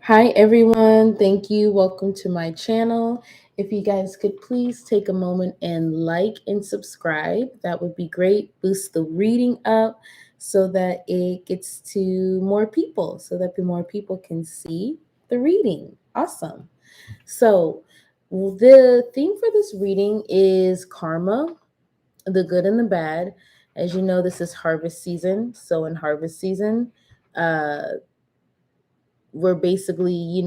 Hi everyone, thank you. Welcome to my channel. If you guys could please take a moment and like and subscribe, that would be great. Boost the reading up so that it gets to more people, so that more people can see the reading. Awesome. So, the theme for this reading is karma, the good and the bad. As you know, this is harvest season. So, in harvest season, uh, we're basically,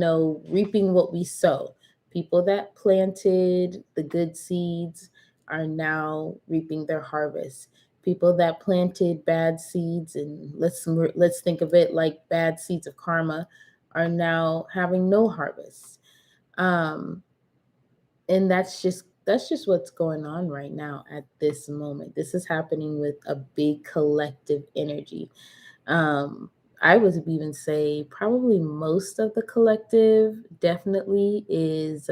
reaping what we sow. People that planted the good seeds are now reaping their harvest. People that planted bad seeds, and let's think of it like bad seeds of karma, are now having no harvest. Um, and that's just what's going on right now at this moment. This is happening with a big collective energy. I would even say probably most of the collective definitely is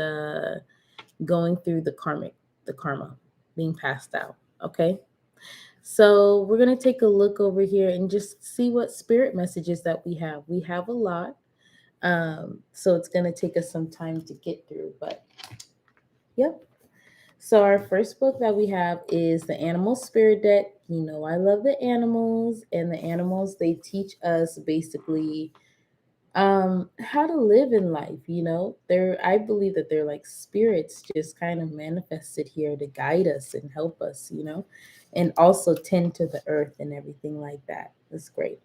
going through the karma being passed out. Okay. So we're going to take a look over here and just see what spirit messages that we have. We have a lot. So it's going to take us some time to get through. But yep. So our first book that we have is the Animal Spirit deck. You know, I love the animals, and the animals, they teach us basically how to live in life. They're I believe that they're like spirits just kind of manifested here to guide us and help us, and also tend to the earth and everything like that. That's great.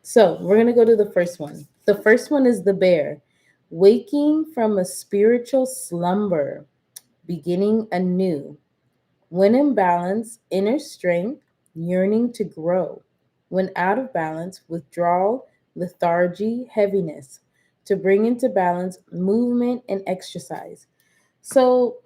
So we're gonna go to the first one. The first one is the bear, waking from a spiritual slumber, beginning anew. When in balance, inner strength, yearning to grow. When out of balance, withdrawal, lethargy, heaviness. To bring into balance, movement and exercise. So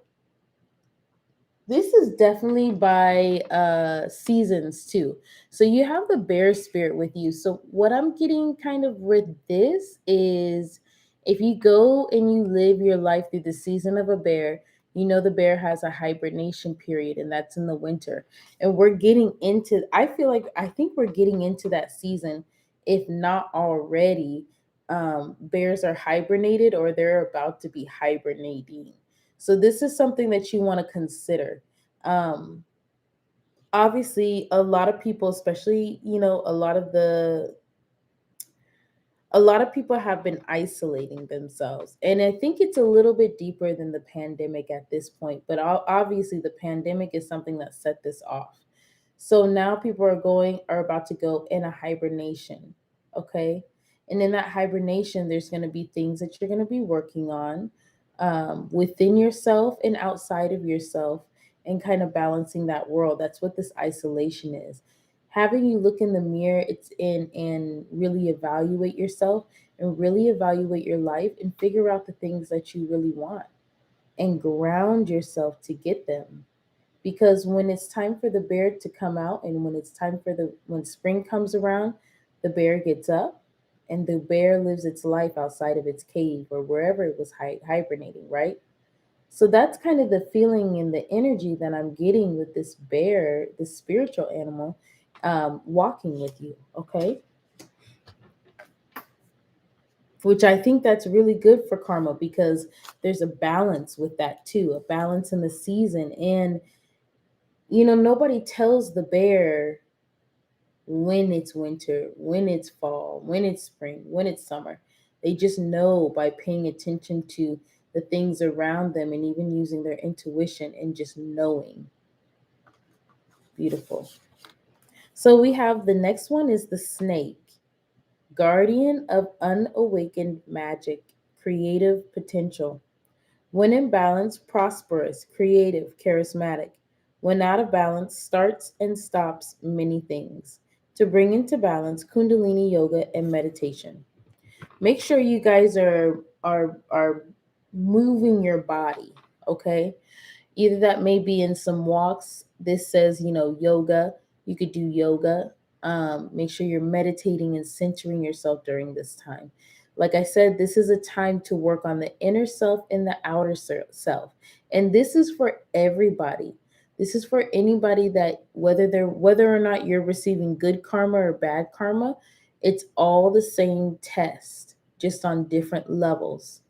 this is definitely by seasons too. So you have the bear spirit with you. So what I'm getting kind of with this is, if you go and you live your life through the season of a bear, the bear has a hibernation period, and that's in the winter. And we're getting into, I think we're getting into that season, if not already. Bears are hibernated, or they're about to be hibernating. So this is something that you want to consider. Um, Obviously, a lot of people, especially, a lot of people have been isolating themselves. And I think it's a little bit deeper than the pandemic at this point. But obviously, the pandemic is something that set this off. So now people are about to go in a hibernation. Okay. And in that hibernation, there's going to be things that you're going to be working on, within yourself and outside of yourself, and kind of balancing that world. That's what this isolation is. Having you look in the mirror, it's in and really evaluate yourself, and really evaluate your life, and figure out the things that you really want, and ground yourself to get them. Because when it's time for the bear to come out, and when it's time for the when spring comes around, the bear gets up, and the bear lives its life outside of its cave, or wherever it was hibernating, right? So that's kind of the feeling and the energy that I'm getting with this bear, this spiritual animal, walking with you. Okay. Which I think that's really good for karma, because there's a balance with that too, a balance in the season. And nobody tells the bear when it's winter, when it's fall, when it's spring, when it's summer. They just know by paying attention to the things around them, and even using their intuition and just knowing. Beautiful. So we have the next one is the snake, guardian of unawakened magic, creative potential. When in balance, prosperous, creative, charismatic. When out of balance, starts and stops many things. To bring into balance, Kundalini yoga and meditation. Make sure you guys are moving your body, okay? Either that may be in some walks. This says, yoga. You could do yoga. Make sure you're meditating and centering yourself during this time. Like I said, this is a time to work on the inner self and the outer self. And this is for everybody. This is for anybody that, whether or not you're receiving good karma or bad karma, it's all the same test. just on different levels.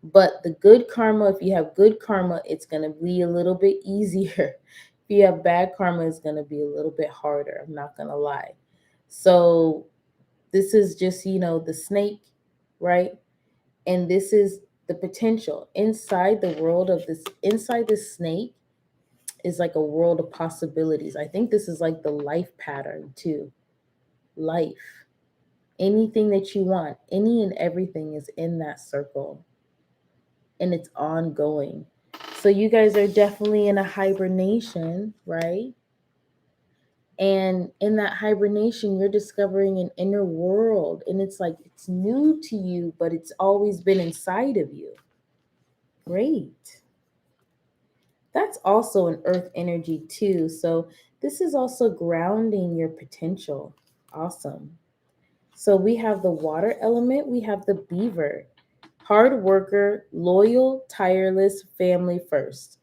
But the good karma, if you have good karma, it's going to be a little bit easier. If you have bad karma, it's going to be a little bit harder. I'm not going to lie. So this is just, the snake, right? And this is the potential inside the world of this, inside the snake is like a world of possibilities. I think this is like the life pattern too. Life. Anything that you want, any and everything is in that circle. And it's ongoing. So you guys are definitely in a hibernation, right? And in that hibernation, you're discovering an inner world. And it's like it's new to you, but it's always been inside of you. Great. That's also an earth energy, too. So this is also grounding your potential. Awesome. So we have the water element, we have the beaver. Hard worker, loyal, tireless, family first.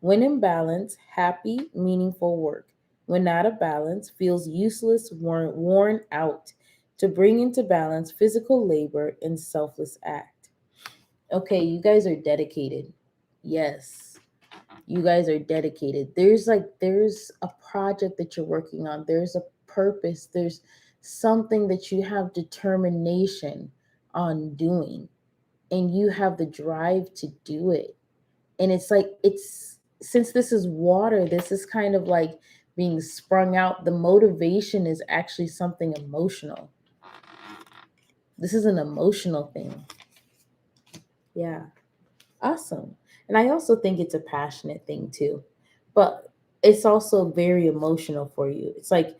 When in balance, happy, meaningful work. When out of balance, feels useless, worn out. To bring into balance physical labor and selfless act. Okay, you guys are dedicated. Yes, you guys are dedicated. There's a project that you're working on. There's a purpose. There's something that you have determination on doing, and you have the drive to do it. And it's like, it's since this is water, this is kind of like being sprung out. The motivation is actually something emotional. This is an emotional thing. Yeah. Awesome. And I also think it's a passionate thing too. But it's also very emotional for you. It's like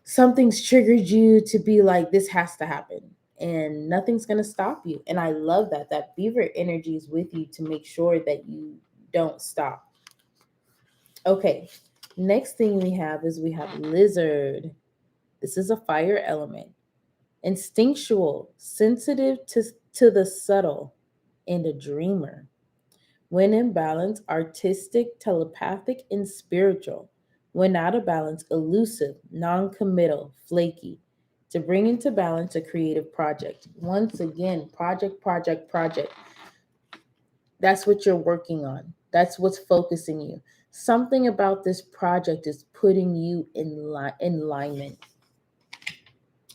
something's triggered you to be like, this has to happen. And nothing's going to stop you. And I love that. That beaver energy is with you to make sure that you don't stop. Okay. Next thing we have is we have lizard. This is a fire element. Instinctual, sensitive to the subtle, and a dreamer. When in balance, artistic, telepathic, and spiritual. When out of balance, elusive, non committal, flaky. To bring into balance a creative project. Once again, project, project, project. That's what you're working on. That's what's focusing you. Something about this project is putting you in alignment,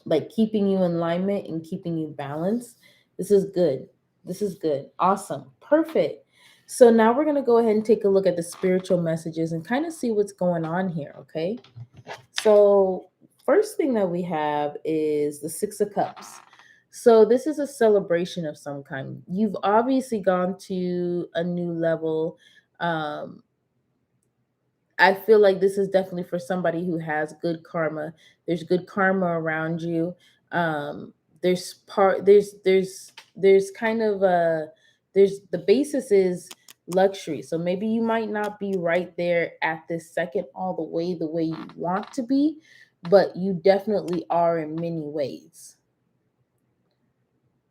like keeping you in alignment and keeping you balanced. This is good. This is good. Awesome. Perfect. So now we're going to go ahead and take a look at the spiritual messages and kind of see what's going on here, okay? So, first thing that we have is the 6 of Cups. So, this is a celebration of some kind. You've obviously gone to a new level. Um, I feel like this is definitely for somebody who has good karma. There's good karma around you. Um, there's kind of a there's the basis is luxury. So maybe you might not be right there at this second all the way you want to be, but you definitely are in many ways.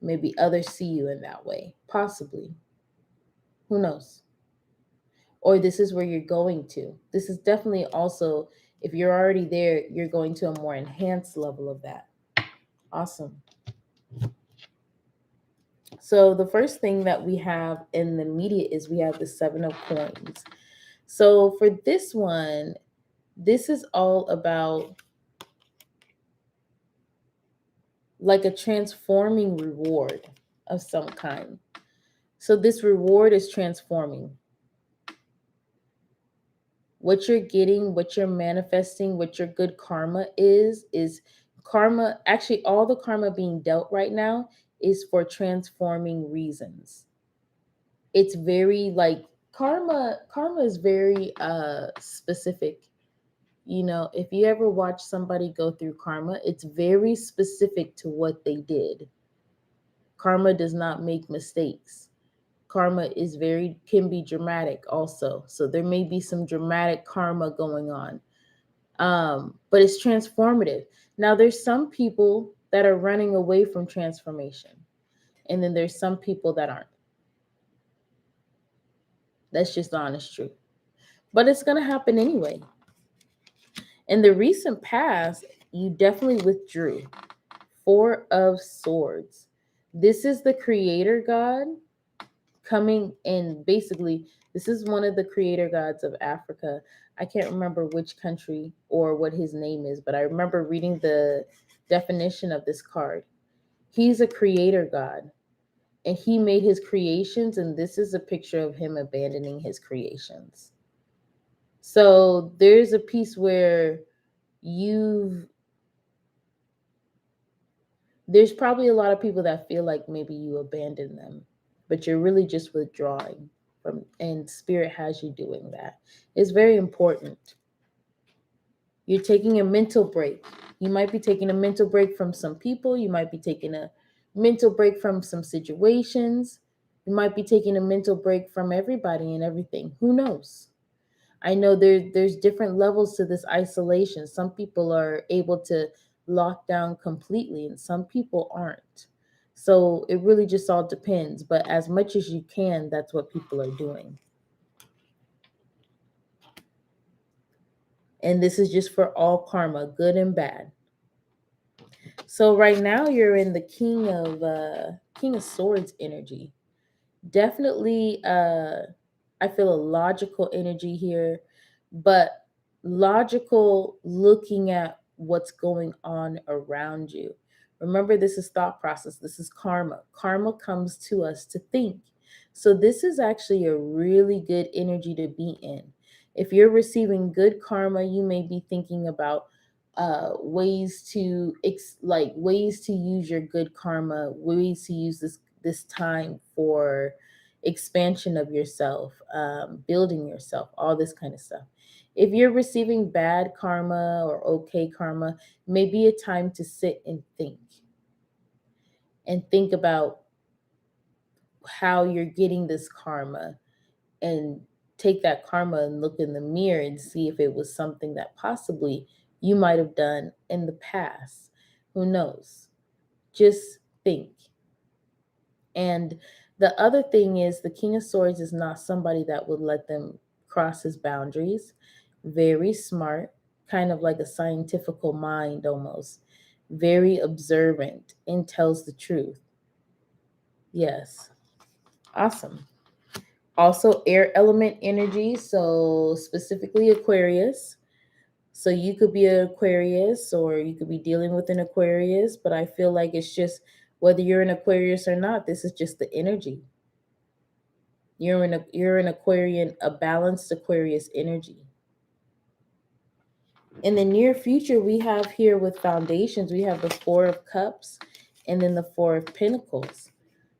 Maybe others see you in that way, possibly. Who knows? Or this is where you're going to. This is definitely also, if you're already there, you're going to a more enhanced level of that. Awesome. So the first thing that we have in the media is we have the 7 of Coins. So for this one, this is all about like a transforming reward of some kind. So this reward is transforming. What you're getting, what you're manifesting, what your good karma is karma. Actually, all the karma being dealt right now is for transforming reasons. It's very like karma is very specific. If you ever watch somebody go through karma, it's very specific to what they did. Karma does not make mistakes. Karma is very can be dramatic also. So there may be some dramatic karma going on. But it's transformative. Now, there's some people that are running away from transformation, and then there's some people that aren't. That's just the honest truth. But it's going to happen anyway. In the recent past, you definitely withdrew Four of Swords. This is the creator god coming in. Basically, this is one of the creator gods of Africa. I can't remember which country or what his name is, but I remember reading the definition of this card. He's a creator god and he made his creations, and this is a picture of him abandoning his creations. So there's a piece where you've there's probably a lot of people that feel like maybe you abandoned them, but you're really just withdrawing from, and spirit has you doing that. It's very important. You're taking a mental break. You might be taking a mental break from some people. You might be taking a mental break from some situations. You might be taking a mental break from everybody and everything. Who knows? I know there's different levels to this isolation. Some people are able to lock down completely and some people aren't. So it really just all depends. But as much as you can, that's what people are doing. And this is just for all karma, good and bad. So right now you're in the King of Swords energy. Definitely I feel a logical energy here, but logical looking at what's going on around you. Remember, this is thought process. This is karma. Karma comes to us to think. So this is actually a really good energy to be in. If you're receiving good karma, you may be thinking about ways to ways to use your good karma, ways to use this time for expansion of yourself, building yourself, all this kind of stuff. If you're receiving bad karma or okay karma, maybe a time to sit and think about how you're getting this karma, and take that karma and look in the mirror and see if it was something that possibly you might have done in the past. Who knows? Just think. And the other thing is, the King of Swords is not somebody that would let them cross his boundaries. Very smart, kind of like a scientifical mind almost. Very observant and tells the truth. Yes. Awesome. Also, air element energy. So, specifically Aquarius. So, you could be an Aquarius or you could be dealing with an Aquarius, but I feel like it's just whether you're an Aquarius or not, this is just the energy. You're an Aquarian, a balanced Aquarius energy. In the near future, we have here with foundations, we have the Four of Cups and then the Four of Pentacles.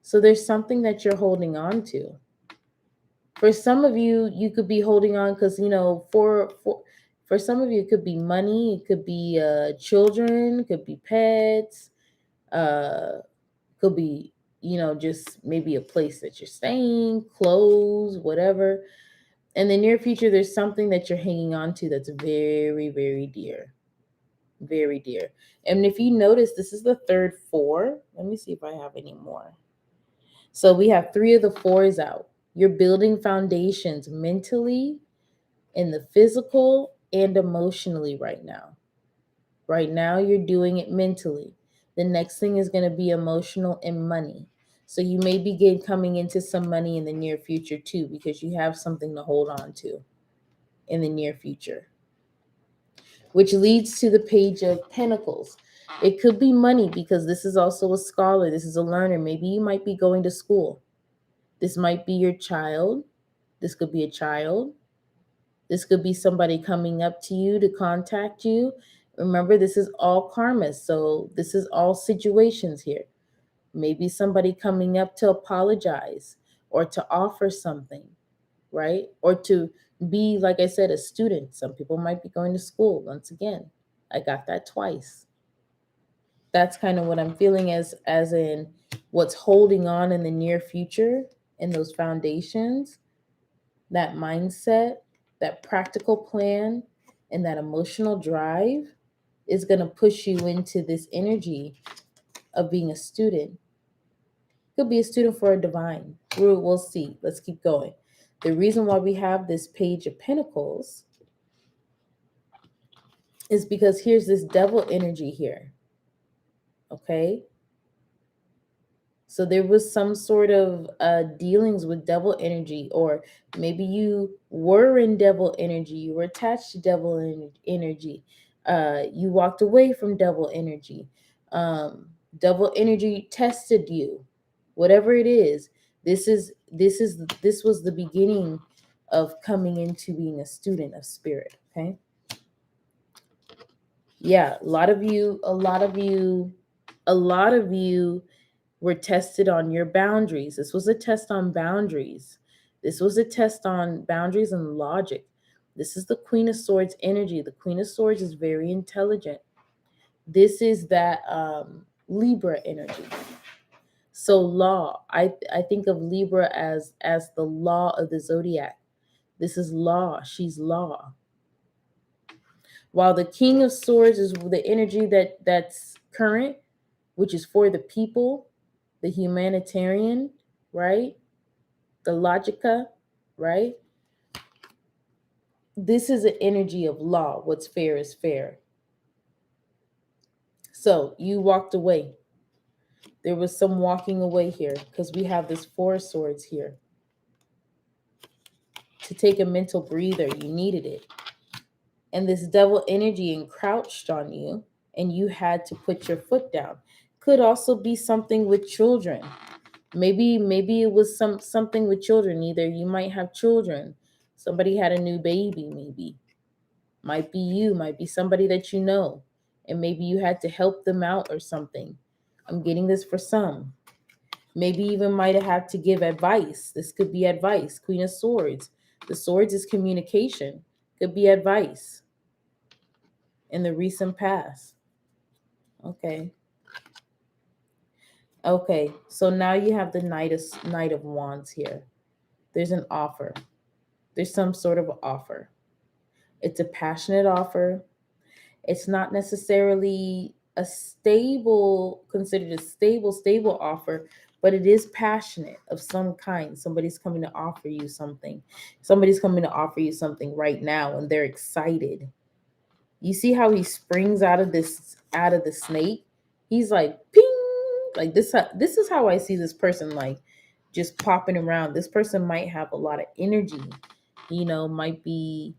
So there's something that you're holding on to. For some of you, you could be holding on because, for some of you, it could be money, it could be children, it could be pets, uh, could be, just maybe a place that you're staying, clothes, whatever. In the near future, there's something that you're hanging on to that's very, very dear. Very dear. And if you notice, this is the third four. Let me see if I have any more. So we have three of the fours out. You're building foundations mentally, in the physical, and emotionally right now. Right now, you're doing it mentally. The next thing is going to be emotional and money. So you may begin coming into some money in the near future too, because you have something to hold on to in the near future, which leads to the Page of Pentacles. It could be money because this is also a scholar. This is a learner. Maybe you might be going to school. This might be your child. This could be a child. This could be somebody coming up to you to contact you. Remember, this is all karma. So this is all situations here. Maybe somebody coming up to apologize or to offer something, right? Or to be, like I said, a student. Some people might be going to school. Once again, I got that twice. That's kind of what I'm feeling as in what's holding on in the near future in those foundations, that mindset, that practical plan, and that emotional drive is going to push you into this energy of being a student. Could be a student for a divine. We'll see. Let's keep going. The reason why we have this Page of Pentacles is because here's this devil energy here. Okay. So there was some sort of dealings with devil energy, or maybe you were in devil energy, you were attached to devil energy, you walked away from devil energy. Devil energy tested you, whatever it is. This was the beginning of coming into being a student of spirit. Okay, yeah, a lot of you were tested on your boundaries. This was a test on boundaries. This was a test on boundaries and logic. This is the Queen of Swords energy. The Queen of Swords is very intelligent. This is that Libra energy. So law, I think of Libra as the law of the zodiac. This is law. She's law. While the King of Swords is the energy that's current, which is for the people, the humanitarian, right? The logica, right? This is an energy of law. What's fair is fair. So you walked away. There was some walking away here because we have this Four of Swords here. To take a mental breather, you needed it. And this devil energy encroached on you, and you had to put your foot down. Could also be something with children. Maybe it was something with children. Either you might have children, somebody had a new baby, maybe. Might be you, might be somebody that you know, and maybe you had to help them out or something. I'm getting this for some. Maybe even might have had to give advice. This could be advice. Queen of Swords. The swords is communication. Could be advice in the recent past. Okay. Okay. So now you have the Knight of Wands here. There's an offer. There's some sort of offer. It's a passionate offer. It's not necessarily a stable, considered a stable offer, but it is passionate of some kind. Somebody's coming to offer you something. Somebody's coming to offer you something right now, and they're excited. You see how he springs out of the snake? He's like ping, like this. This is how I see this person, like just popping around. This person might have a lot of energy, might be,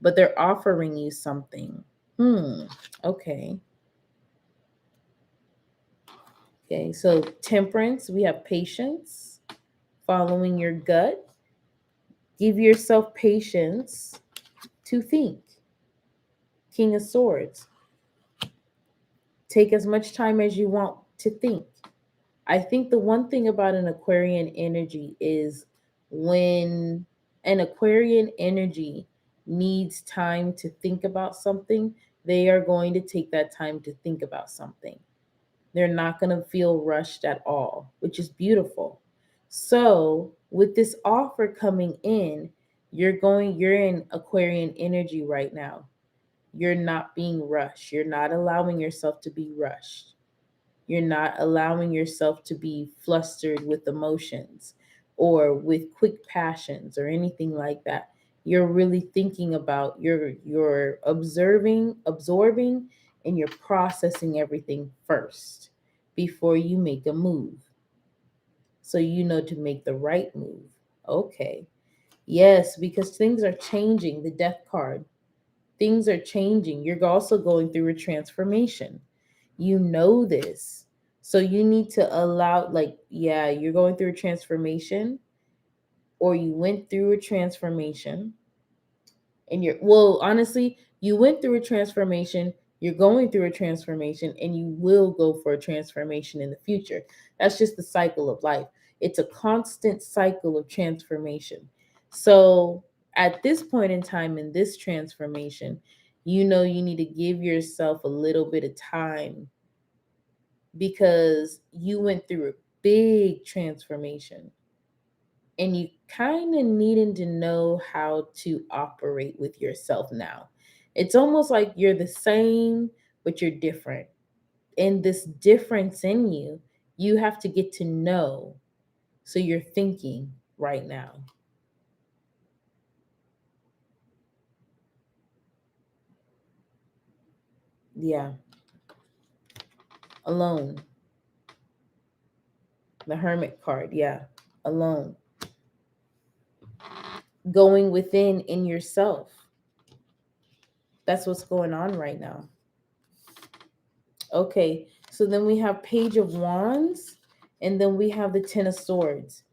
but they're offering you something. Okay. Okay. So temperance, we have patience, following your gut. Give yourself patience to think. King of Swords. Take as much time as you want to think. I think the one thing about an Aquarian energy is when an Aquarian energy needs time to think about something, they are going to take that time to think about something. They're not going to feel rushed at all, which is beautiful. So, with this offer coming in, you're in Aquarian energy right now. You're not being rushed. You're not allowing yourself to be rushed. You're not allowing yourself to be flustered with emotions or with quick passions or anything like that. You're really thinking about you're absorbing and you're processing everything first before you make a move. So you know to make the right move. Okay. Yes, because things are changing. The death card. Things are changing. You're also going through a transformation. You know this. So you need to allow, like, yeah, you're going through a transformation, or you went through a transformation, and well, honestly, you went through a transformation, you're going through a transformation, and you will go for a transformation in the future. That's just the cycle of life. It's a constant cycle of transformation. So at this point in time in this transformation, you need to give yourself a little bit of time because you went through a big transformation, and you kind of needing to know how to operate with yourself now. It's almost like you're the same, but you're different. And this difference in you, you have to get to know. So you're thinking right now. Yeah. Alone. The Hermit card, yeah. Alone. Going within in yourself. That's what's going on right now. Okay, so then we have Page of Wands, and then we have the Ten of Swords.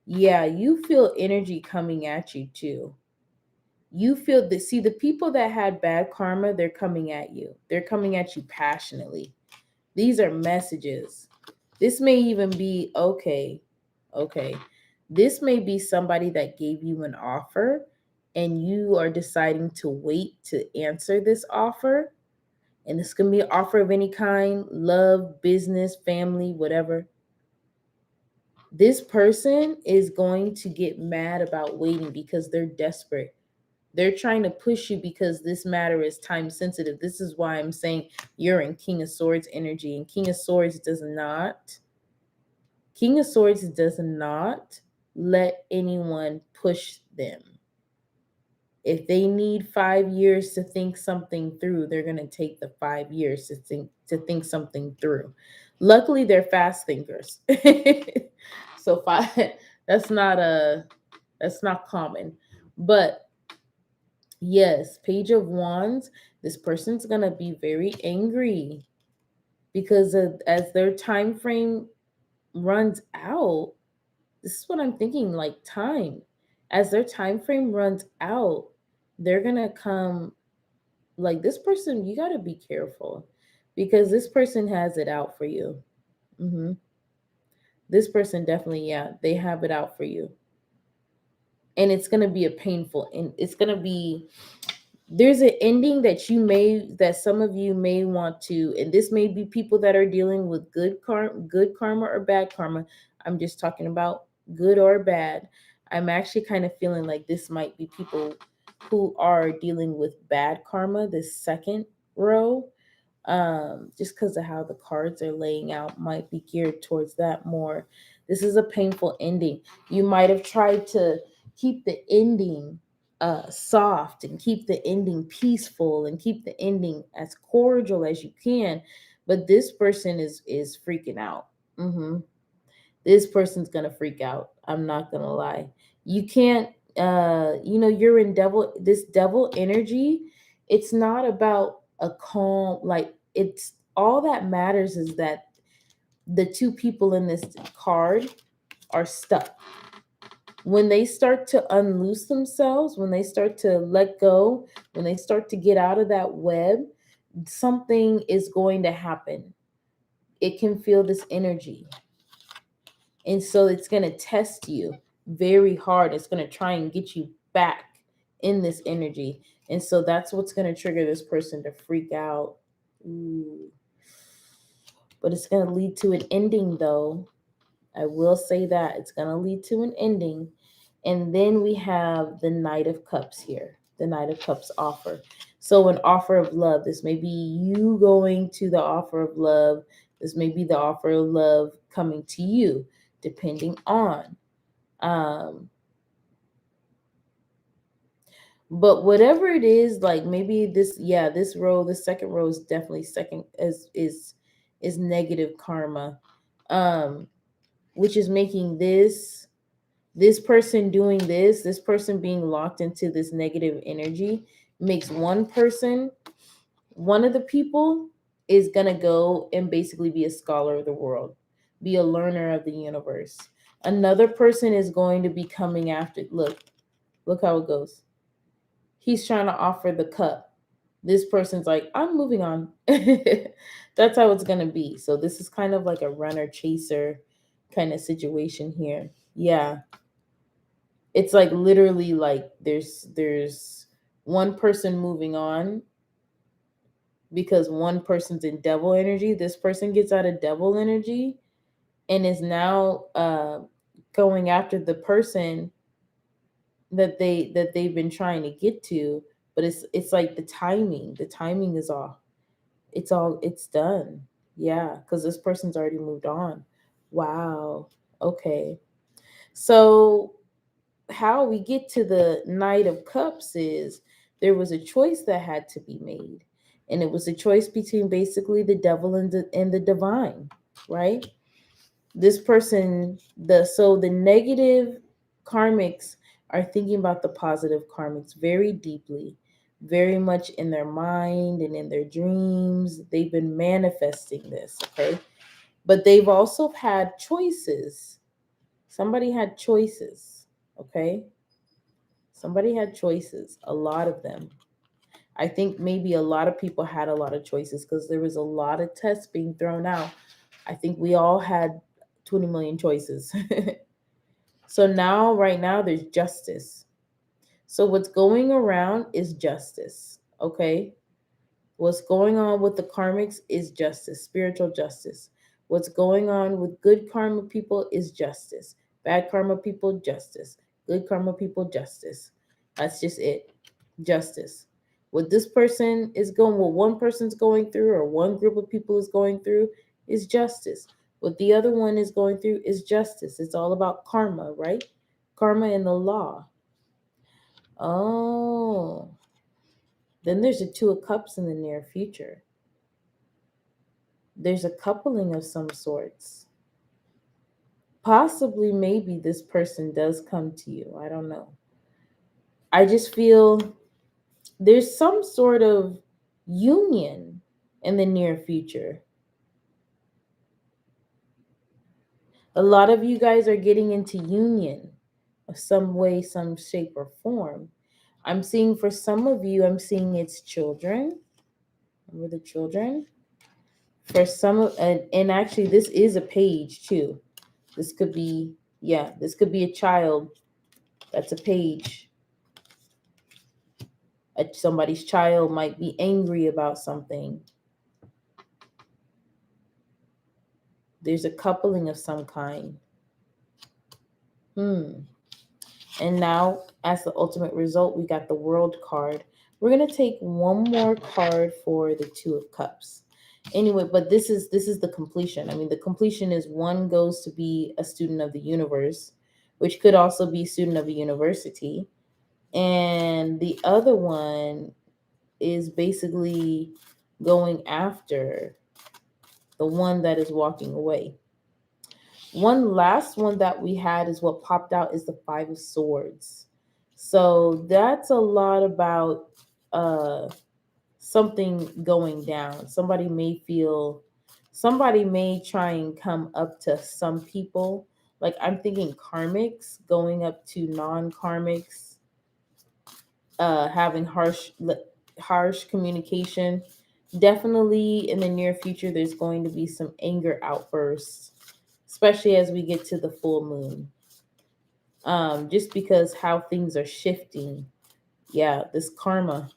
Yeah, you feel energy coming at you too. You feel the see the people that had bad karma, they're coming at you. They're coming at you passionately. These are messages. This may even be okay. This may be somebody that gave you an offer and you are deciding to wait to answer this offer. And this can be an offer of any kind, love, business, family, whatever. This person is going to get mad about waiting because they're desperate. They're trying to push you because this matter is time sensitive. This is why I'm saying you're in King of Swords energy. And King of Swords does not let anyone push them. If they need 5 years to think something through, they're gonna take the 5 years to think something through. Luckily, they're fast thinkers. So that's not a that's not common. But yes, Page of Wands, this person's gonna be very angry because as their time frame runs out, this is what I'm thinking, like time. As their time frame runs out, they're gonna come like this person, you gotta be careful because this person has it out for you. hmm This person definitely, yeah, they have it out for you. And it's gonna be a painful and it's gonna be there's an ending that some of you may want to, and this may be people that are dealing with good karma or bad karma. I'm just talking about good or bad. I'm actually kind of feeling like this might be people who are dealing with bad karma, this second row. Just because of how the cards are laying out might be geared towards that more. This is a painful ending. You might have tried to keep the ending soft and keep the ending peaceful and keep the ending as cordial as you can, but this person is freaking out. hmm This person's gonna freak out. I'm not gonna lie. You can't. You're in devil energy. It's not about a calm. Like it's all that matters is that the two people in this card are stuck. When they start to unloose themselves, when they start to let go, when they start to get out of that web, something is going to happen. It can feel this energy. And so it's going to test you very hard. It's going to try and get you back in this energy. And so that's what's going to trigger this person to freak out. Ooh. But it's going to lead to an ending, though. I will say that it's going to lead to an ending. And then we have the Knight of Cups here, the Knight of Cups offer. So, an offer of love. This may be you going to the offer of love. This may be the offer of love coming to you, depending on. Um, but whatever it is, like maybe this row, the second row is definitely second is negative karma, um, which is making this person doing this person being locked into this negative energy makes one of the people is going to go and basically be a scholar of the world, be a learner of the universe. Another person is going to be coming after. Look how it goes. He's trying to offer the cup. This person's like, I'm moving on. That's how it's going to be. So this is kind of like a runner chaser kind of situation here. Yeah, it's like literally like there's one person moving on because one person's in devil energy. This person gets out of devil energy and is now going after the person that they've been trying to get to, but it's like the timing is off. It's done. Yeah, because this person's already moved on. Wow. Okay. So how we get to the Knight of Cups is there was a choice that had to be made. And it was a choice between basically the devil and the divine, right? This person, the negative karmics are thinking about the positive karmics very deeply, very much in their mind and in their dreams. They've been manifesting this, okay? But they've also had choices. Somebody had choices, okay? Somebody had choices, a lot of them. I think maybe a lot of people had a lot of choices because there was a lot of tests being thrown out. I think we all had 20 million choices. So now, right now, there's justice. So what's going around is justice, okay? What's going on with the karmics is justice, spiritual justice. What's going on with good karma people is justice. Bad karma people, justice. Good karma people, justice. That's just it. Justice. What this person is going, what one person's going through, or one group of people is going through, is justice. What the other one is going through is justice. It's all about karma, right? Karma and the law. Oh, then there's a Two of Cups in the near future. There's a coupling of some sorts. Possibly, maybe this person does come to you. I don't know. I just feel there's some sort of union in the near future. A lot of you guys are getting into union of some way, some shape, or form. I'm seeing for some of you, I'm seeing it's children. Remember the children? For some of, and actually, this is a page too. This could be, yeah, this could be a child. That's a page. Somebody's child might be angry about something. There's a coupling of some kind. And now, as the ultimate result, we got the World card. We're gonna take one more card for the Two of Cups. Anyway, but this is the completion. I mean, the completion is one goes to be a student of the universe, which could also be a student of a university, and the other one is basically going after the one that is walking away. One last one that we had is what popped out is the Five of Swords. So that's a lot about something going down. Somebody may try and come up to some people. Like I'm thinking karmics going up to non-karmics, having harsh communication. Definitely in the near future, there's going to be some anger outbursts, especially as we get to the full moon. Just because how things are shifting. Yeah, this karma.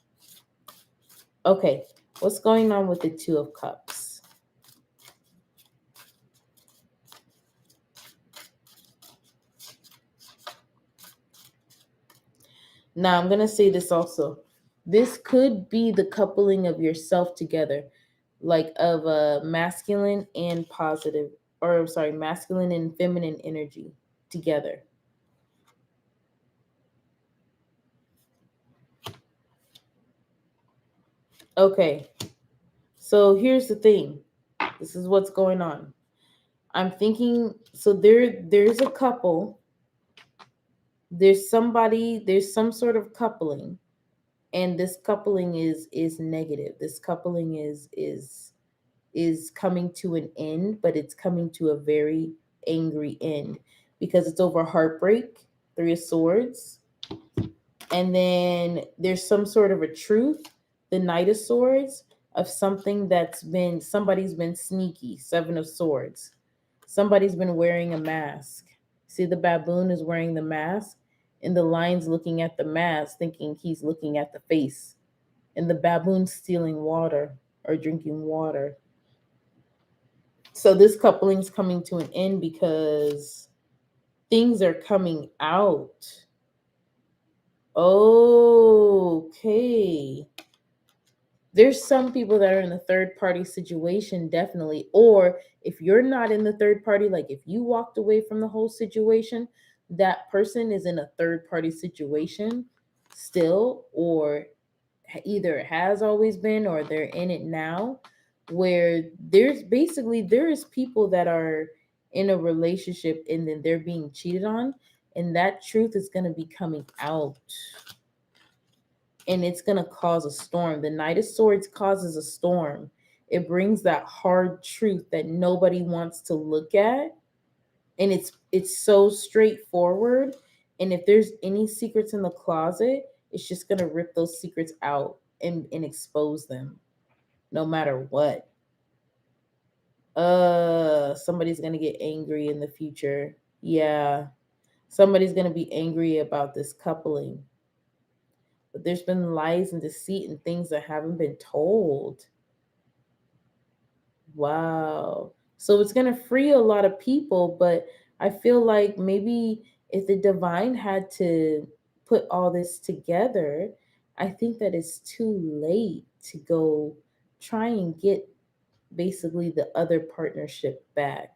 Okay, what's going on with the Two of Cups? Now, I'm going to say this also. This could be the coupling of yourself together, like of a masculine and positive, or sorry, masculine and feminine energy together. Okay, so here's the thing. This is what's going on. I'm thinking, so there's a couple, there's somebody, there's some sort of coupling, and this coupling is negative. This coupling is coming to an end, but it's coming to a very angry end because it's over heartbreak, Three of Swords. And then there's some sort of a truth, the Knight of Swords, of something somebody's been sneaky, Seven of Swords. Somebody's been wearing a mask. See, the baboon is wearing the mask, and the lion's looking at the mask, thinking he's looking at the face. And the baboon's stealing water or drinking water. So this coupling's coming to an end because things are coming out. Okay. There's some people that are in the third party situation, definitely. Or if you're not in the third party, like if you walked away from the whole situation, that person is in a third party situation still, or either it has always been or they're in it now, where there is people that are in a relationship and then they're being cheated on, and that truth is going to be coming out, and it's going to cause a storm. The Knight of Swords causes a storm. It brings that hard truth that nobody wants to look at, and it's so straightforward. And if there's any secrets in the closet, it's just going to rip those secrets out and expose them no matter what. Somebody's going to get angry in the future. Yeah, somebody's going to be angry about this coupling, but there's been lies and deceit and things that haven't been told. Wow. So it's going to free a lot of people, but I feel like maybe if the divine had to put all this together, I think that it's too late to go try and get basically the other partnership back.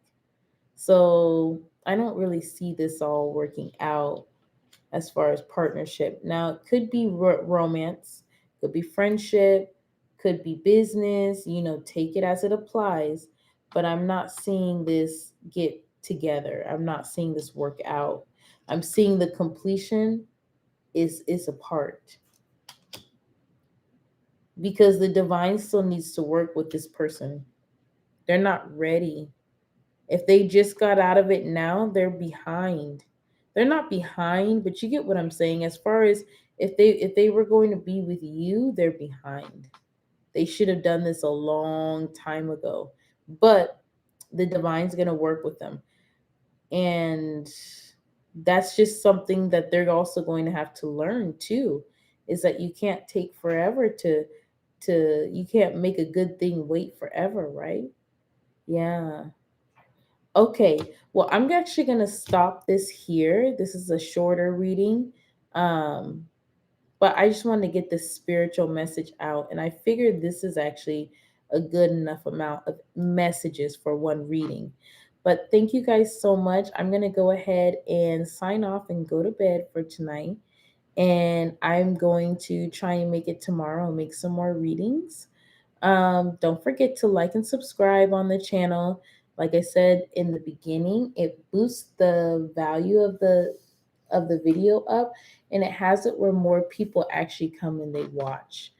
So I don't really see this all working out as far as partnership. Now, it could be romance, could be friendship, could be business, take it as it applies. But I'm not seeing this get together. I'm not seeing this work out. I'm seeing the completion is apart, because the divine still needs to work with this person. They're not ready. If they just got out of it now, they're behind. They're not behind, but you get what I'm saying. As far as if they were going to be with you, they're behind. They should have done this a long time ago. But the divine's going to work with them. And that's just something that they're also going to have to learn too, is that you can't take forever to you can't make a good thing wait forever, right? Yeah. Okay, well, I'm actually going to stop this here. This is a shorter reading. Um, but I just wanted to get this spiritual message out. And I figured this is actually a good enough amount of messages for one reading. But thank you guys so much. I'm going to go ahead and sign off and go to bed for tonight. And I'm going to try and make it tomorrow and make some more readings. Don't forget to like and subscribe on the channel. Like I said in the beginning, it boosts the value of the video up, and it has it where more people actually come and they watch.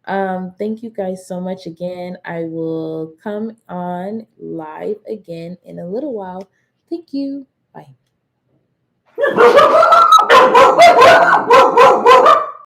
Thank you guys so much again. I will come on live again in a little while. Thank you. Bye.